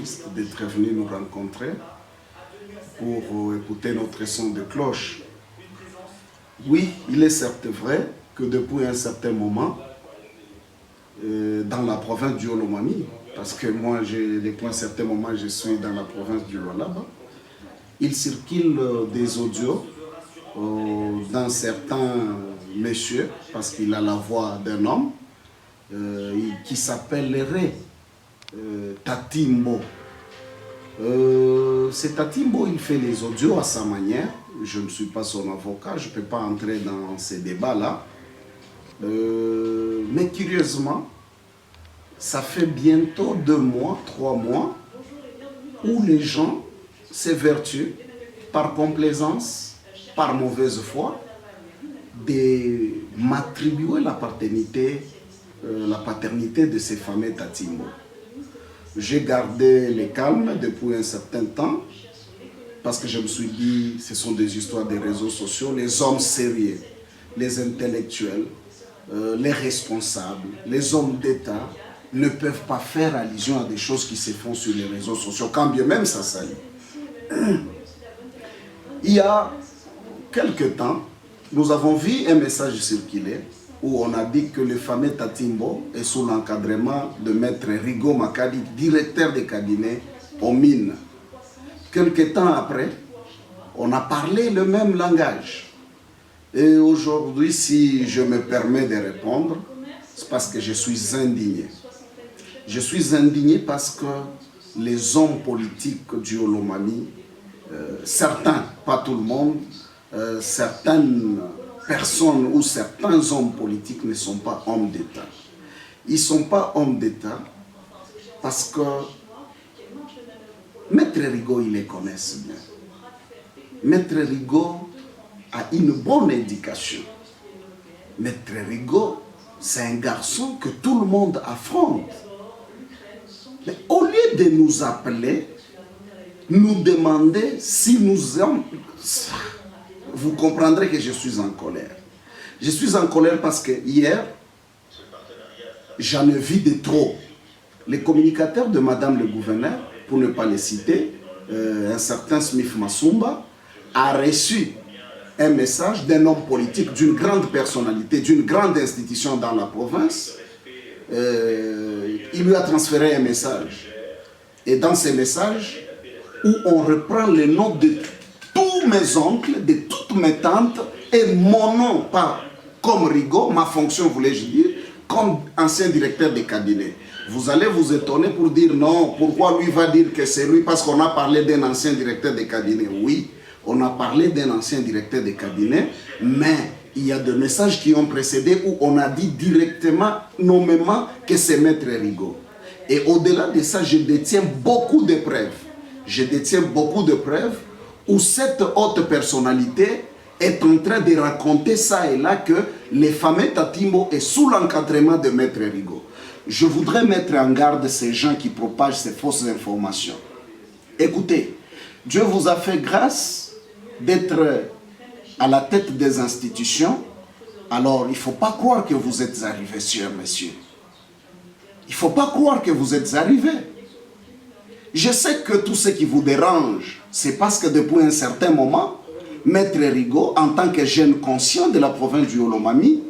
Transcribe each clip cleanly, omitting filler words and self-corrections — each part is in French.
journalistes d'être venus nous rencontrer pour écouter notre son de cloche. Oui, il est certes vrai que depuis un certain moment, dans la province du Olomami, parce que moi, depuis un certain moment, je suis dans la province du Lualaba, il circule des audios d'un certain monsieur, parce qu'il a la voix d'un homme, qui s'appellerait Tatimbo. C'est Tatimbo, il fait les audios à sa manière. Je ne suis pas son avocat, je ne peux pas entrer dans ces débats-là. Mais curieusement, ça fait bientôt 2 mois, 3 mois, où les gens s'évertuent, par complaisance, par mauvaise foi, de m'attribuer la paternité de ces fameux Tatimbo. J'ai gardé le calme depuis un certain temps, parce que je me suis dit, ce sont des histoires des réseaux sociaux, les hommes sérieux, les intellectuels, les responsables, les hommes d'État ne peuvent pas faire allusion à des choses qui se font sur les réseaux sociaux, quand bien même ça salit. Il y a quelque temps, nous avons vu un message circuler où on a dit que le fameux Tatimbo est sous l'encadrement de Maître Rigo Makadi, directeur de cabinet aux mines. Quelque temps après, on a parlé le même langage. Et aujourd'hui, si je me permets de répondre, c'est parce que je suis indigné. Je suis indigné parce que les hommes politiques du Olomami, certains, pas tout le monde, certaines personnes ou certains hommes politiques ne sont pas hommes d'État. Ils ne sont pas hommes d'État parce que Maître Rigo, ils les connaissent bien. Maître Rigo a une bonne éducation. Maître Rigo, c'est un garçon que tout le monde affronte. Mais au lieu de nous appeler, nous demander si nous sommes... Vous comprendrez que je suis en colère. Je suis en colère parce que hier, j'en ai vu de trop. Les communicateurs de Madame le gouverneur, pour ne pas les citer, un certain Smith Masumba, a reçu un message d'un homme politique, d'une grande personnalité, d'une grande institution dans la province. Il lui a transféré un message. Et dans ces messages, où on reprend les noms de tous mes oncles, de toutes mes tantes, et mon nom, pas comme Rigo, ma fonction, voulais-je dire, comme ancien directeur de cabinet. Vous allez vous étonner pour dire non, pourquoi lui va dire que c'est lui, parce qu'on a parlé d'un ancien directeur de cabinet. Oui, on a parlé d'un ancien directeur de cabinet, mais il y a des messages qui ont précédé où on a dit directement, nommément, que c'est Maître Rigo. Et au-delà de ça, je détiens beaucoup de preuves. Je détiens beaucoup de preuves où cette haute personnalité est en train de raconter ça et là que les fameux Tatimbo est sous l'encadrement de Maître Rigo. Je voudrais mettre en garde ces gens qui propagent ces fausses informations. Écoutez, Dieu vous a fait grâce d'être à la tête des institutions, alors il ne faut pas croire que vous êtes arrivé, cher monsieur. Il ne faut pas croire que vous êtes arrivé. Je sais que tout ce qui vous dérange, c'est parce que depuis un certain moment, Maître Rigo, en tant que jeune conscient de la province du Olomami,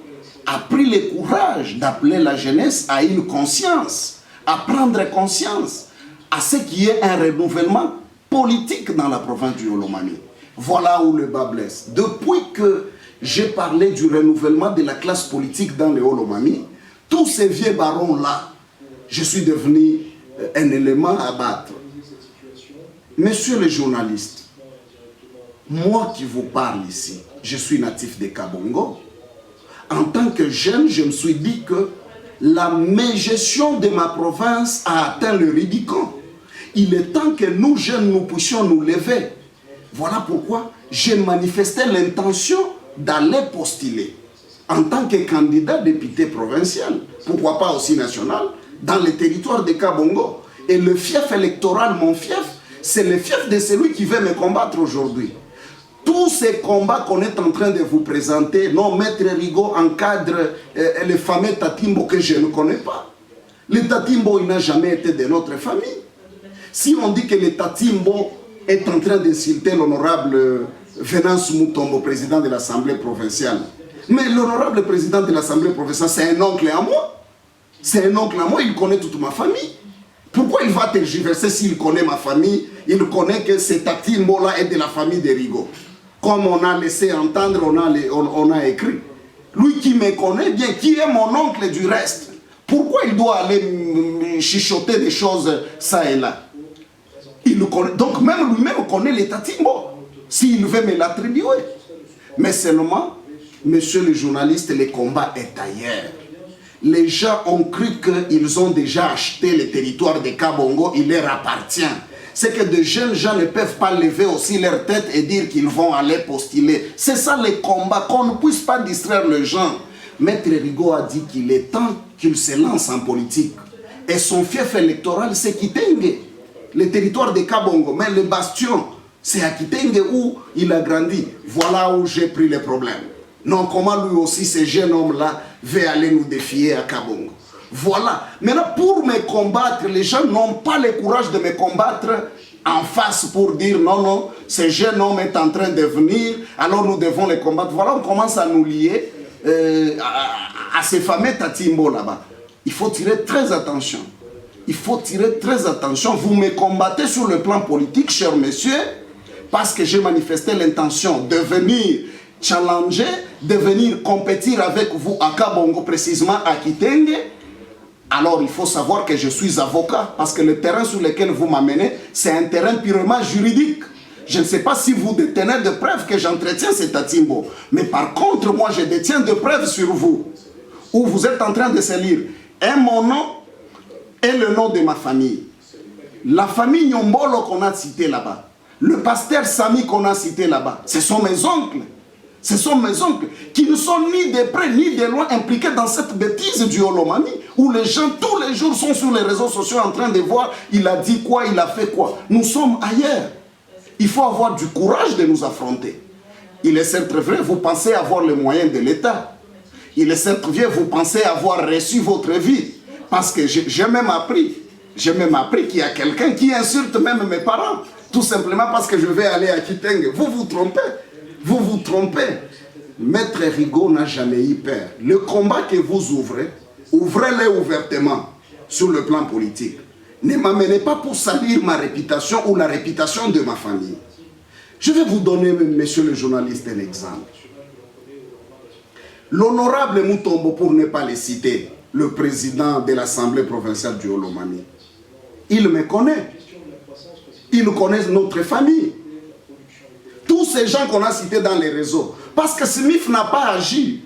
a pris le courage d'appeler la jeunesse à une conscience, à prendre conscience à ce qui est un renouvellement politique dans la province du Olomami. Voilà où le bas blesse. Depuis que j'ai parlé du renouvellement de la classe politique dans le Olomami, tous ces vieux barons-là, je suis devenu un élément à battre. Messieurs les journalistes, moi qui vous parle ici, je suis natif de Kabongo. En tant que jeune, je me suis dit que la mégestion de ma province a atteint le ridicule. Il est temps que nous, jeunes, nous puissions nous lever. Voilà pourquoi j'ai manifesté l'intention d'aller postuler en tant que candidat député provincial, pourquoi pas aussi national, dans le territoire de Kabongo. Et le fief électoral, mon fief, c'est le fief de celui qui veut me combattre aujourd'hui. Tous ces combats qu'on est en train de vous présenter, non, Maître Rigo encadre le fameux Tatimbo que je ne connais pas. Le Tatimbo, il n'a jamais été de notre famille. Si on dit que l'État Timbo est en train d'insulter l'honorable Venance Mutombo, président de l'Assemblée provinciale, mais l'honorable président de l'Assemblée provinciale, c'est un oncle à moi. C'est un oncle à moi, il connaît toute ma famille. Pourquoi il va tergiverser s'il connaît ma famille? Il connaît que cet Timbo-là est de la famille de Rigaud. Comme on a laissé entendre, on a écrit. Lui qui me connaît bien, qui est mon oncle du reste, pourquoi il doit aller chuchoter des choses ça et là? Il le connaît. Donc même lui-même connaît l'État Timbo, s'il veut me l'attribuer. Mais seulement, monsieur le journaliste, le combat est ailleurs. Les gens ont cru qu'ils ont déjà acheté le territoire de Kabongo, il leur appartient. C'est que de jeunes gens ne peuvent pas lever aussi leur tête et dire qu'ils vont aller postuler. C'est ça le combat, qu'on ne puisse pas distraire les gens. Maître Rigaud a dit qu'il est temps qu'il se lance en politique. Et son fief électoral, c'est Kitenge, le territoire de Kabongo. Mais le bastion, c'est à Kitenge où il a grandi. Voilà où j'ai pris les problèmes. Non, comment lui aussi, ce jeune homme-là, veut aller nous défier à Kabongo. Voilà. Maintenant, pour me combattre, les gens n'ont pas le courage de me combattre en face pour dire non, non, ce jeune homme est en train de venir, alors nous devons le combattre. Voilà, on commence à nous lier à ces fameux Tatimbo là-bas. Il faut tirer très attention. Il faut tirer très attention. Vous me combattez sur le plan politique, chers messieurs, parce que j'ai manifesté l'intention de venir challenger, de venir compétir avec vous à Kabongo, précisément à Kitenge. Alors il faut savoir que je suis avocat, parce que le terrain sur lequel vous m'amenez, c'est un terrain purement juridique. Je ne sais pas si vous détenez de preuves que j'entretiens cet Atimbo, mais par contre, moi je détiens de preuves sur vous, où vous êtes en train de se lire et mon nom et le nom de ma famille. La famille Nyombolo qu'on a cité là-bas, le pasteur Sami qu'on a cité là-bas, ce sont mes oncles. Ce sont mes oncles qui ne sont ni de près ni de loin impliqués dans cette bêtise du Olomami, où les gens tous les jours sont sur les réseaux sociaux en train de voir il a dit quoi, il a fait quoi. Nous sommes ailleurs. Il faut avoir du courage de nous affronter. Il est certes vrai, vous pensez avoir les moyens de l'État. Il est certes vrai, vous pensez avoir reçu votre vie. Parce que j'ai même appris qu'il y a quelqu'un qui insulte même mes parents. Tout simplement parce que je vais aller à Kitenge. Vous vous trompez. Vous vous trompez. Maître Rigaud n'a jamais eu peur. Le combat que vous ouvrez, ouvrez-le ouvertement sur le plan politique. Ne m'amenez pas pour salir ma réputation ou la réputation de ma famille. Je vais vous donner, monsieur le journaliste, un exemple. L'honorable Mutombo, pour ne pas le citer, le président de l'Assemblée provinciale du Olomami, il me connaît. Il connaît notre famille. Tous ces gens qu'on a cités dans les réseaux. Parce que Smith n'a pas agi.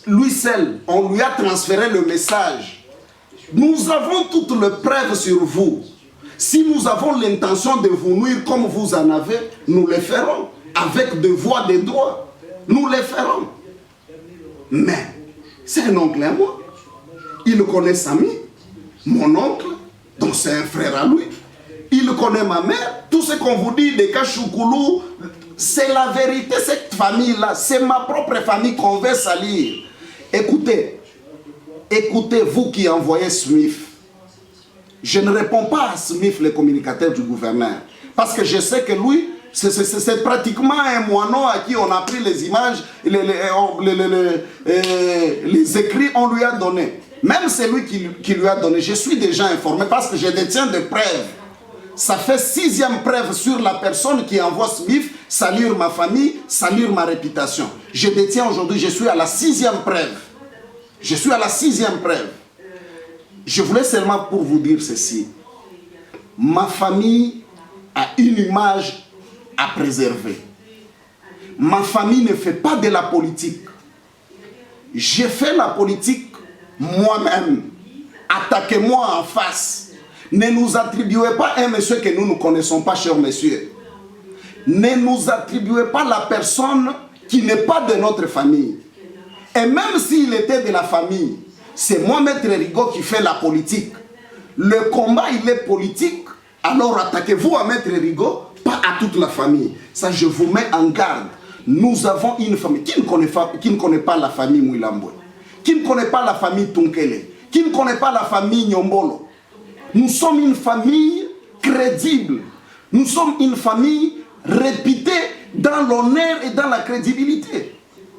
Lui seul, on lui a transféré le message. Nous avons toutes les preuves sur vous. Si nous avons l'intention de vous nuire comme vous en avez, nous le ferons. Avec des voix, des droits. Nous le ferons. Mais, c'est un oncle à moi. Il connaît Sami, mon oncle, donc c'est un frère à lui. Il connaît ma mère. Tout ce qu'on vous dit de Kachoukoulou, c'est la vérité, cette famille-là. C'est ma propre famille qu'on veut salir. Écoutez, écoutez, vous qui envoyez Smith. Je ne réponds pas à Smith, le communicateur du gouverneur. Parce que je sais que lui, c'est pratiquement un moineau à qui on a pris les images, les écrits, on lui a donné. Même c'est lui qui lui a donné. Je suis déjà informé parce que je détiens des preuves. Ça fait 6e preuve sur la personne qui envoie Smith, salir ma famille, salir ma réputation. Je détiens aujourd'hui, je suis à la 6e preuve. Je suis à la 6e preuve. Je voulais seulement pour vous dire ceci. Ma famille a une image à préserver. Ma famille ne fait pas de la politique. J'ai fait la politique moi-même. Attaquez-moi en face. Ne nous attribuez pas un monsieur que nous ne connaissons pas, chers messieurs. Ne nous attribuez pas la personne qui n'est pas de notre famille. Et même s'il était de la famille, c'est moi, Maître Rigaud, qui fait la politique. Le combat, il est politique. Alors attaquez-vous à Maître Rigaud, pas à toute la famille. Ça, je vous mets en garde. Nous avons une famille. Qui ne connaît pas la famille Mouilamboué? Qui ne connaît pas la famille Tunkele? Qui ne connaît pas la famille Nyombolo? Nous sommes une famille crédible. Nous sommes une famille réputée dans l'honneur et dans la crédibilité.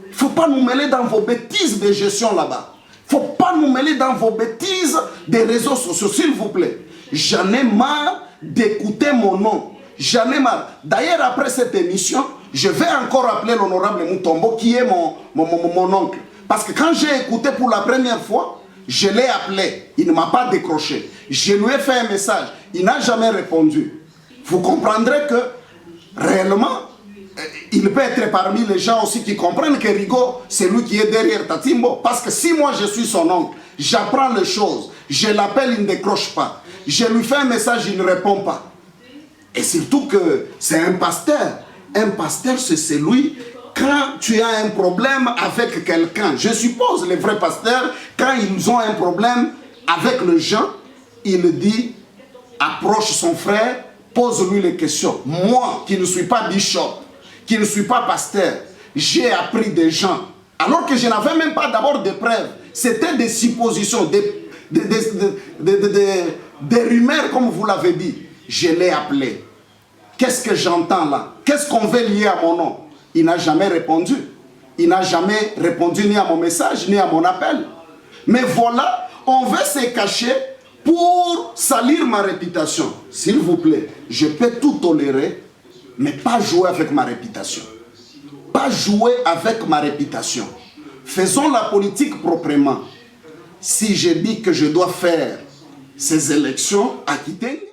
Il ne faut pas nous mêler dans vos bêtises de gestion là-bas. Il ne faut pas nous mêler dans vos bêtises des réseaux sociaux, s'il vous plaît. J'en ai marre d'écouter mon nom. J'en ai marre. D'ailleurs, après cette émission, je vais encore appeler l'honorable Mutombo, qui est mon oncle. Parce que quand j'ai écouté pour la première fois, je l'ai appelé. Il ne m'a pas décroché. Je lui ai fait un message. Il n'a jamais répondu. Vous comprendrez que, réellement, il peut être parmi les gens aussi qui comprennent que Rigo, c'est lui qui est derrière Tatimbo. Parce que si moi je suis son oncle, j'apprends les choses, je l'appelle, il ne décroche pas. Je lui fais un message, il ne répond pas. Et surtout que c'est un pasteur. Un pasteur, c'est celui, quand tu as un problème avec quelqu'un, je suppose les vrais pasteurs, quand ils ont un problème avec le gens, il dit, approche son frère, pose-lui les questions. Moi, qui ne suis pas bishop, qui ne suis pas pasteur, j'ai appris des gens, alors que je n'avais même pas d'abord de preuves. C'était des suppositions, des rumeurs, comme vous l'avez dit. Je l'ai appelé. Qu'est-ce que j'entends là? Qu'est-ce qu'on veut lier à mon nom? Il n'a jamais répondu. Il n'a jamais répondu ni à mon message, ni à mon appel. Mais voilà, on veut se cacher pour salir ma réputation. S'il vous plaît, je peux tout tolérer, mais pas jouer avec ma réputation. Pas jouer avec ma réputation. Faisons la politique proprement. Si je dis que je dois faire ces élections à quitter,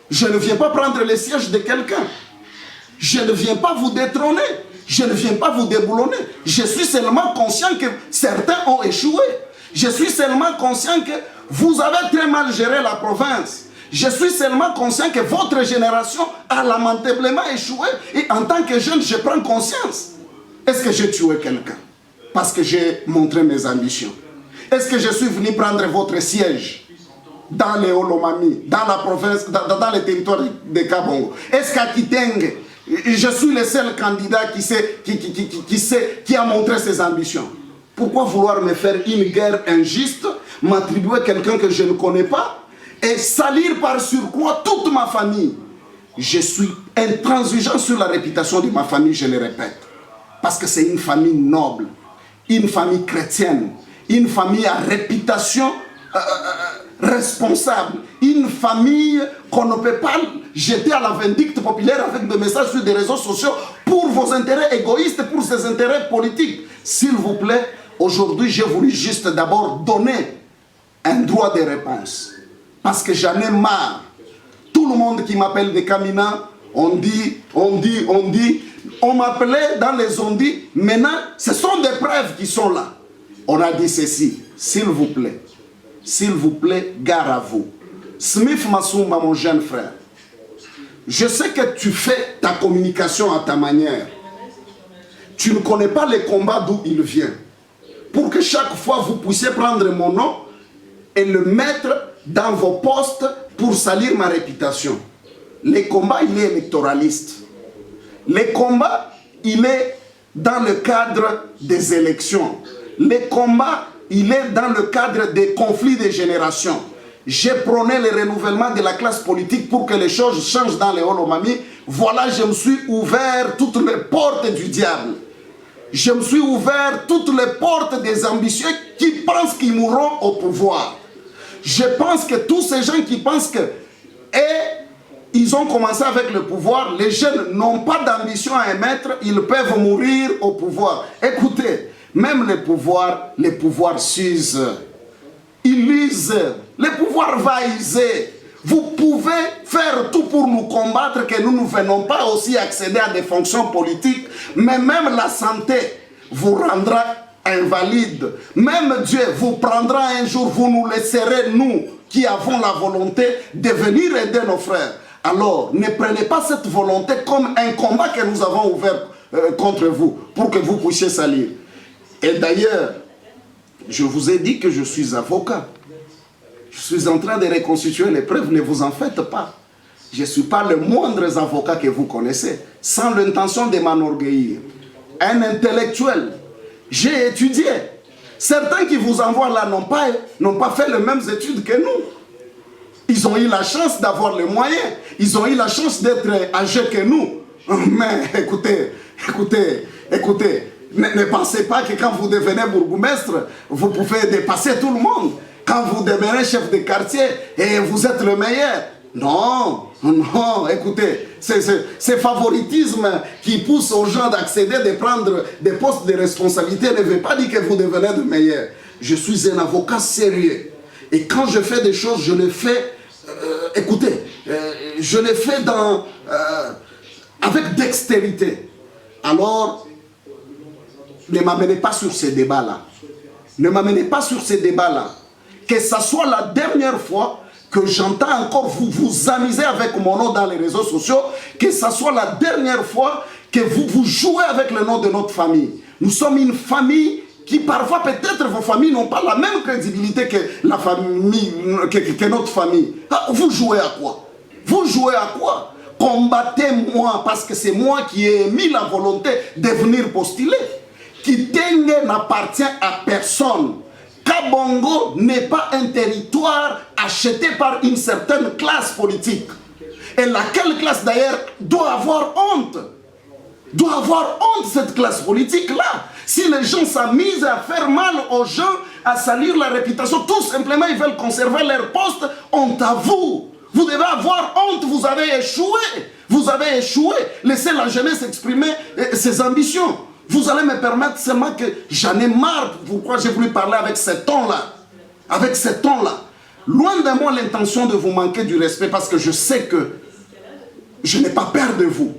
je ne viens pas prendre les sièges de quelqu'un. Je ne viens pas vous détrôner. Je ne viens pas vous déboulonner. Je suis seulement conscient que certains ont échoué. Je suis seulement conscient que vous avez très mal géré la province. Je suis seulement conscient que votre génération a lamentablement échoué. Et en tant que jeune, je prends conscience. Est-ce que j'ai tué quelqu'un? Parce que j'ai montré mes ambitions. Est-ce que je suis venu prendre votre siège dans les Olomami, dans la province, dans les territoires de Kabongo? Est-ce qu'à Kitenge, je suis le seul candidat qui a montré ses ambitions? Pourquoi vouloir me faire une guerre injuste, m'attribuer quelqu'un que je ne connais pas et salir par surcroît toute ma famille? Je suis intransigeant sur la réputation de ma famille, je le répète. Parce que c'est une famille noble, une famille chrétienne, une famille à réputation responsable, une famille qu'on ne peut pas jeter à la vindicte populaire avec des messages sur des réseaux sociaux pour vos intérêts égoïstes, pour ses intérêts politiques. S'il vous plaît, aujourd'hui, j'ai voulu juste d'abord donner un droit de réponse. Parce que j'en ai marre. Tout le monde qui m'appelle des Kamina, on m'appelait dans les on-dit. Maintenant, ce sont des preuves qui sont là. On a dit ceci, s'il vous plaît, gare à vous. Smith Masumba, mon jeune frère, je sais que tu fais ta communication à ta manière. Tu ne connais pas les combats d'où il vient. Pour que chaque fois vous puissiez prendre mon nom et le mettre dans vos postes pour salir ma réputation. Les combats, il est électoraliste. Les combats, il est dans le cadre des élections. Les combats, il est dans le cadre des conflits de générations. J'ai prôné le renouvellement de la classe politique pour que les choses changent dans les Olomami. Voilà, je me suis ouvert toutes les portes du diable. Je me suis ouvert toutes les portes des ambitieux qui pensent qu'ils mourront au pouvoir. Je pense que tous ces gens qui pensent que ils ont commencé avec le pouvoir, les jeunes n'ont pas d'ambition à émettre, ils peuvent mourir au pouvoir. Écoutez, même les pouvoirs s'usent, ils lisent, le pouvoir va user. Vous pouvez faire tout pour nous combattre, que nous ne venons pas aussi accéder à des fonctions politiques, mais même la santé vous rendra invalide. Même Dieu vous prendra un jour, vous nous laisserez, nous qui avons la volonté de venir aider nos frères. Alors, ne prenez pas cette volonté comme un combat que nous avons ouvert contre vous, pour que vous puissiez salir. Et d'ailleurs, je vous ai dit que je suis avocat. Je suis en train de reconstituer les preuves, ne vous en faites pas. Je ne suis pas le moindre avocat que vous connaissez, sans l'intention de m'enorgueillir. Un intellectuel, j'ai étudié. Certains qui vous envoient là n'ont pas fait les mêmes études que nous. Ils Ils ont eu la chance d'avoir les moyens. Ils ont eu la chance d'être âgés que nous. Mais écoutez, ne pensez pas que quand vous devenez bourgmestre, vous pouvez dépasser tout le monde. Quand vous devenez chef de quartier, et vous êtes le meilleur. Non, non, écoutez, ce favoritisme qui pousse aux gens d'accéder, de prendre des postes de responsabilité ne veut pas dire que vous devenez le meilleur. Je suis un avocat sérieux. Et quand je fais des choses, je les fais, je les fais avec dextérité. Alors, ne m'amenez pas sur ces débats-là. Ne m'amenez pas sur ces débats-là. Que ça soit la dernière fois que j'entends encore vous amuser avec mon nom dans les réseaux sociaux, que ça soit la dernière fois que vous jouez avec le nom de notre famille. Nous sommes une famille qui parfois, peut-être vos familles n'ont pas la même crédibilité que la famille, que notre famille. Vous jouez à quoi? Vous jouez à quoi? Combattez-moi, parce que c'est moi qui ai émis la volonté de venir postuler. Kitenge n'appartient à personne. Kabongo n'est pas un territoire acheté par une certaine classe politique. Et laquelle classe d'ailleurs doit avoir honte. Doit avoir honte cette classe politique-là. Si les gens s'amusent à faire mal aux gens, à salir la réputation, tout simplement ils veulent conserver leur poste, honte à vous. Vous devez avoir honte, vous avez échoué. Vous avez échoué. Laissez la jeunesse exprimer ses ambitions. Vous allez me permettre seulement que j'en ai marre. Pourquoi j'ai voulu parler avec ce ton-là? Avec ce ton-là. Loin de moi l'intention de vous manquer du respect, parce que je sais que je n'ai pas peur de vous.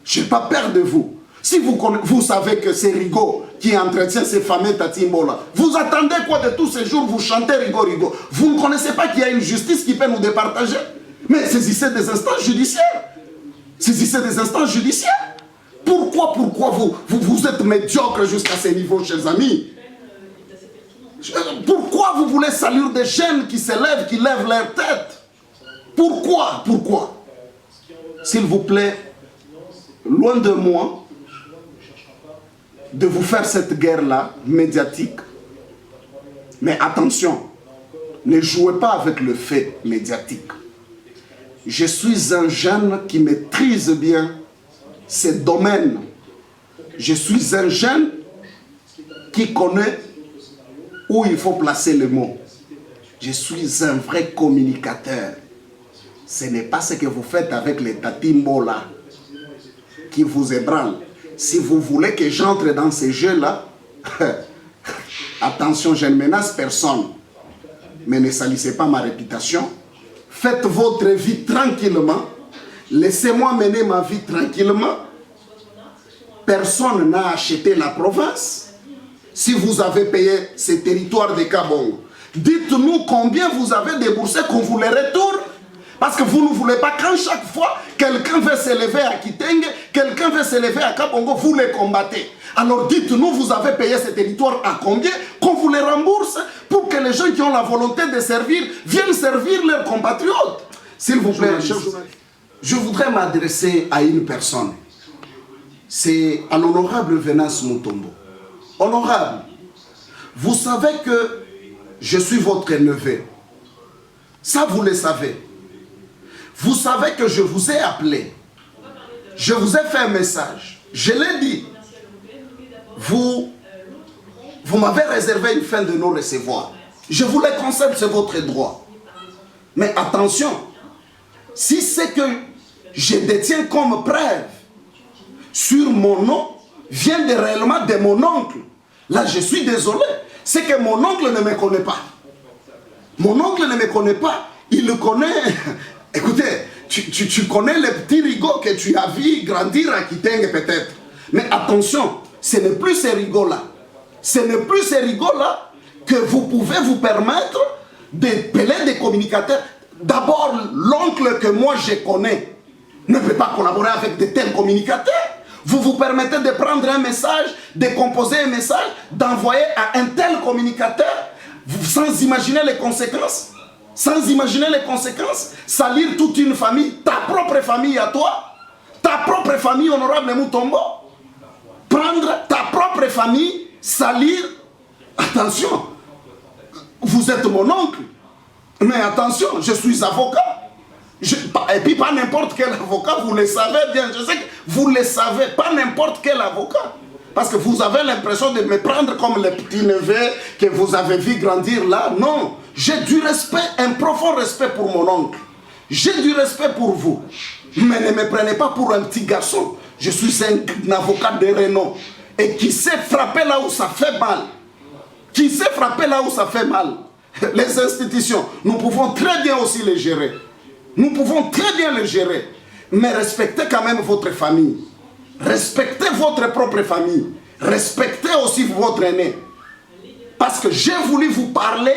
Je n'ai pas peur de vous. Si vous savez que c'est Rigaud qui entretient ces fameux Tatimbola, vous attendez quoi de tous ces jours? Vous chantez Rigaud, Rigaud. Vous ne connaissez pas qu'il y a une justice qui peut nous départager? Mais saisissez des instances judiciaires. Saisissez des instances judiciaires. Pourquoi vous êtes médiocre jusqu'à ce niveau, chers amis? Pourquoi vous voulez saluer des jeunes qui s'élèvent, qui lèvent leur tête? Pourquoi? S'il vous plaît, loin de moi de vous faire cette guerre-là, médiatique. Mais attention, ne jouez pas avec le fait médiatique. Je suis un jeune qui maîtrise bien ces domaines. Je suis un jeune qui connaît où il faut placer les mots. Je suis un vrai communicateur. Ce n'est pas ce que vous faites avec les tatimbola qui vous ébranlent. Si vous voulez que j'entre dans ces jeux-là, attention, je ne menace personne, mais ne salissez pas ma réputation. Faites votre vie tranquillement. Laissez-moi mener ma vie tranquillement. Personne n'a acheté la province. Si vous avez payé ces territoires de Kabongo, dites-nous combien vous avez déboursé qu'on vous les retourne. Parce que vous ne voulez pas qu'à chaque fois, quelqu'un veut s'élever à Kitenge, quelqu'un veut s'élever à Kabongo, vous les combattez. Alors dites-nous, vous avez payé ces territoires à combien, qu'on vous les rembourse pour que les gens qui ont la volonté de servir viennent servir leurs compatriotes. S'il vous plaît, je voudrais m'adresser à une personne. C'est à l'honorable Venance Mutombo. Honorable, vous savez que je suis votre neveu. Ça, vous le savez. Vous savez que je vous ai appelé. Je vous ai fait un message. Je l'ai dit. Vous m'avez réservé une fin de non-recevoir. Je vous le concède, c'est votre droit. Mais attention, si c'est que je détiens comme preuve sur mon nom, vient réellement de mon oncle, là je suis désolé. C'est que mon oncle ne me connaît pas. Mon oncle ne me connaît pas. Il le connaît. Écoutez, tu connais le petit Rigaud que tu as vu grandir à Kitenge peut-être. Mais attention, ce n'est plus ces Rigaud-là. Ce n'est plus ces Rigaud-là que vous pouvez vous permettre d'appeler des communicateurs. D'abord, l'oncle que moi je connais ne peut pas collaborer avec de tels communicateurs. Vous vous permettez de prendre un message, de composer un message, d'envoyer à un tel communicateur sans imaginer les conséquences. Sans imaginer les conséquences, salir toute une famille, ta propre famille à toi, ta propre famille, honorable Mutombo, prendre ta propre famille, salir, attention, vous êtes mon oncle, Mais attention, je suis avocat. Et puis pas n'importe quel avocat, vous le savez bien. Je sais que vous le savez, pas n'importe quel avocat. Parce que vous avez l'impression de me prendre comme le petit neveu que vous avez vu grandir là. Non, j'ai du respect, un profond respect pour mon oncle. J'ai du respect pour vous. Mais ne me prenez pas pour un petit garçon. Je suis un avocat de renom. Et qui sait frapper là où ça fait mal. Qui sait frapper là où ça fait mal. Les institutions, nous pouvons très bien aussi les gérer. Nous pouvons très bien les gérer. Mais respectez quand même votre famille. Respectez votre propre famille. Respectez aussi votre aîné. Parce que j'ai voulu vous parler,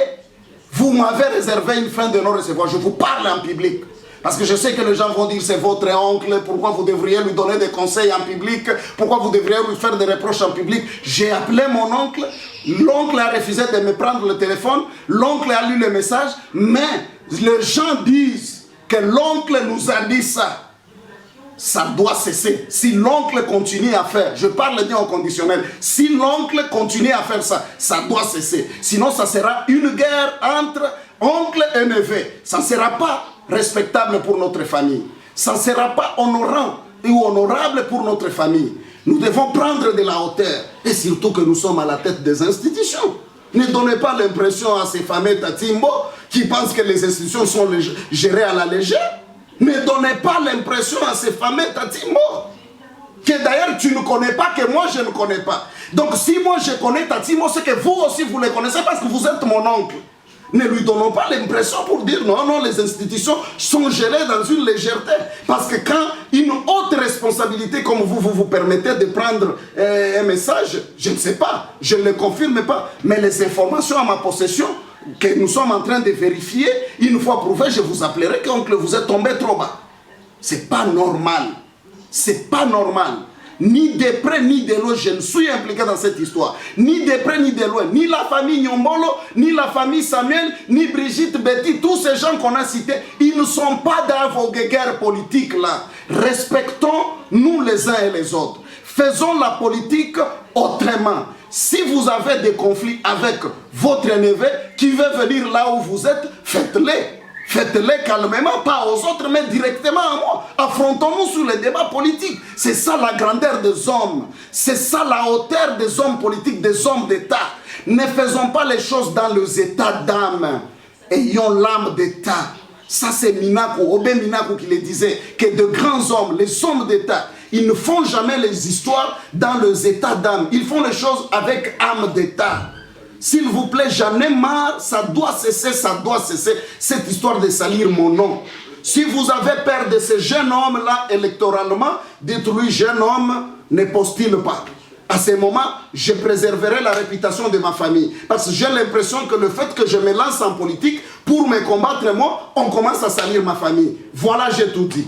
vous m'avez réservé une fin de non-recevoir. Je vous parle en public. Parce que je sais que les gens vont dire c'est votre oncle, pourquoi vous devriez lui donner des conseils en public, pourquoi vous devriez lui faire des reproches en public. J'ai appelé mon oncle, l'oncle a refusé de me prendre le téléphone, l'oncle a lu le message, mais les gens disent que l'oncle nous a dit ça. Ça doit cesser. Si l'oncle continue à faire, je parle bien au conditionnel, si l'oncle continue à faire ça, ça doit cesser. Sinon, ça sera une guerre entre oncle et neveu. Ça ne sera pas respectable pour notre famille. Ça ne sera pas honorant ou honorable pour notre famille. Nous devons prendre de la hauteur. Et surtout que nous sommes à la tête des institutions. Ne donnez pas l'impression à ces fameux Tatimbo qui pensent que les institutions sont gérées à la légère. Ne donnez pas l'impression à ces fameux Tatimbo que d'ailleurs tu ne connais pas, que moi je ne connais pas. Donc si moi je connais Tatimbo, c'est que vous aussi vous le connaissez parce que vous êtes mon oncle. Ne lui donnons pas l'impression pour dire non, non, les institutions sont gérées dans une légèreté. Parce que quand une haute responsabilité comme vous permettez de prendre un message, je ne sais pas, je ne le confirme pas, mais les informations à ma possession, que nous sommes en train de vérifier, une fois prouvé, je vous appellerai qu'oncle, vous êtes tombé trop bas. C'est pas normal. C'est pas normal. Ni de près ni de loin, je ne suis impliqué dans cette histoire. Ni de près ni de loin. Ni la famille Nyombolo, ni la famille Samuel, ni Brigitte Betty, tous ces gens qu'on a cités, ils ne sont pas dans vos guerres politiques là. Respectons-nous les uns et les autres. Faisons la politique autrement. Si vous avez des conflits avec votre neveu qui veut venir là où vous êtes, faites-les. Faites-les calmement, pas aux autres, mais directement à moi. Affrontons-nous sur les débats politiques. C'est ça la grandeur des hommes. C'est ça la hauteur des hommes politiques, des hommes d'État. Ne faisons pas les choses dans les états d'âme. Ayons l'âme d'État. Ça c'est Minaku, Obé Minaku qui le disait, que de grands hommes, les hommes d'État, ils ne font jamais les histoires dans les états d'âme. Ils font les choses avec âme d'État. S'il vous plaît, j'en ai marre, ça doit cesser, cette histoire de salir mon nom. Si vous avez peur de ce jeune homme-là électoralement, dites-lui, jeune homme, ne postule pas. À ce moment, je préserverai la réputation de ma famille. Parce que j'ai l'impression que le fait que je me lance en politique, pour me combattre moi, on commence à salir ma famille. Voilà, j'ai tout dit.